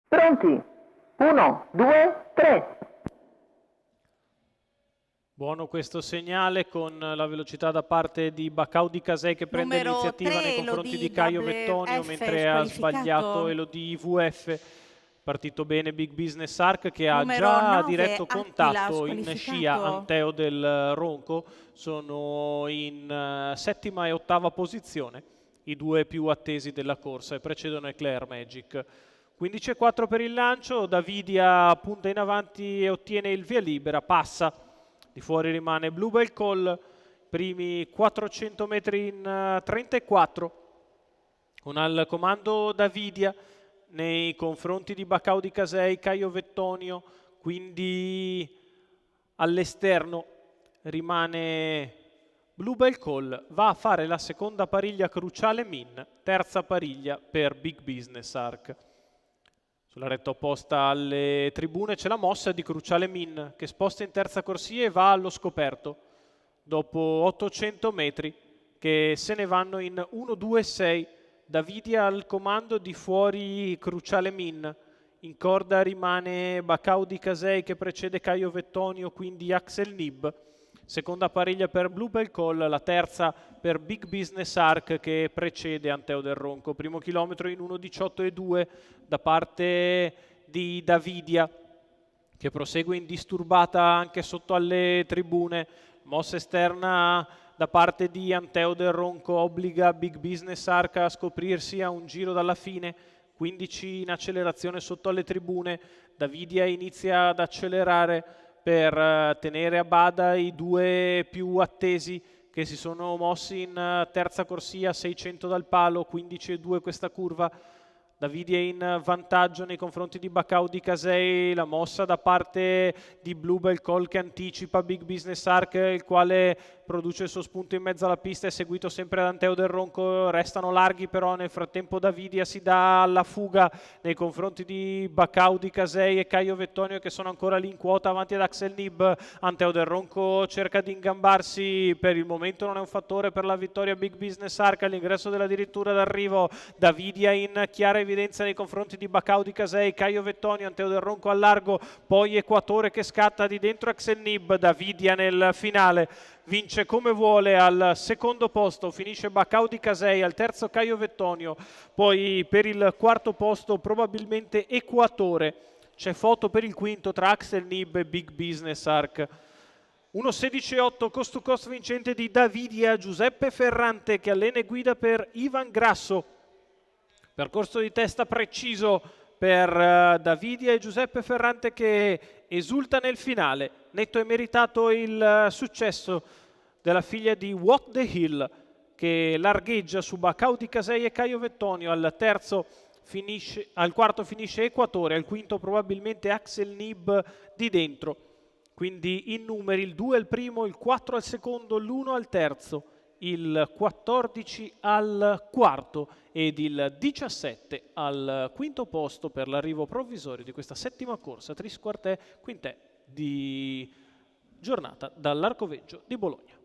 Pronti? 1, 2, 3. Buono questo segnale con la velocità da parte di Bacaudi Casei che prende Numero l'iniziativa 3, nei confronti Elodie di Caio WF Vettonio, mentre ha sbagliato squalificato. Elodie IVF. Partito bene Big Business Arc che ha Numero già 9, diretto Attila contatto in scia squalificato. Anteo del Ronco. Sono in settima e ottava posizione, i due più attesi della corsa, e precedono Eclair Magic. 15,4 per il lancio, Davidia punta in avanti e ottiene il via libera, passa. Di fuori rimane Bluebell Call, primi 400 metri in 34, con al comando Davidia nei confronti di Bacaudi Casei, Caio Vettonio, quindi all'esterno rimane Bluebell Call, va a fare la seconda pariglia Cruciale Min, terza pariglia per Big Business Arc. Sulla retta opposta alle tribune c'è la mossa di Cruciale Min che sposta in terza corsia e va allo scoperto dopo 800 metri che se ne vanno in 1-2-6. Davidia al comando, di fuori Cruciale Min. In corda rimane Bacaudi Casei che precede Caio Vettonio, quindi Axel Nib. Seconda pariglia per Bluebell Call, la terza per Big Business Arc che precede Anteo del Ronco. Primo chilometro in 1:18,2 da parte di Davidia che prosegue indisturbata anche sotto alle tribune. Mossa esterna da parte di Anteo del Ronco obbliga Big Business Arc a scoprirsi a un giro dalla fine. 15 in accelerazione sotto alle tribune. Davidia inizia ad accelerare per tenere a bada i due più attesi che si sono mossi in terza corsia, 600 dal palo, 15,2 questa curva. Davidia in vantaggio nei confronti di Bacaudi Casei, la mossa da parte di Bluebell Call che anticipa Big Business Arc, il quale produce il suo spunto in mezzo alla pista, è seguito sempre da Anteo del Ronco, restano larghi però nel frattempo Davidia si dà alla fuga nei confronti di Bacaudi Casei e Caio Vettonio che sono ancora lì in quota avanti ad Axel Nib. Anteo del Ronco cerca di ingambarsi, per il momento non è un fattore per la vittoria Big Business Arc. All'ingresso della dirittura d'arrivo Davidia in chiara evidenza nei confronti di Bacaudi Casei, Caio Vettonio, Anteo del Ronco al largo, poi Equatore che scatta di dentro Axel Nib. Davidia nel finale vince come vuole, al secondo posto finisce Bacaudi Casei, al terzo Caio Vettonio, poi per il quarto posto probabilmente Equatore. C'è foto per il quinto tra Axel Nib e Big Business Arc. 1:16,8 cost to cost vincente di Davidia, Giuseppe Ferrante che allena e guida per Ivan Grasso. Percorso di testa preciso per Davidia e Giuseppe Ferrante che esulta nel finale. Netto e meritato il successo della figlia di What the Hill che largheggia su Bacaudi Casei e Caio Vettonio. Al quarto finisce Equatore, al quinto probabilmente Axel Nib di dentro. Quindi in numeri il 2 al primo, il 4 al secondo, l'1 al terzo, il 14 al quarto ed il 17 al quinto posto per l'arrivo provvisorio di questa settima corsa Tris Quartè Quintè di giornata dall'Arcoveggio di Bologna.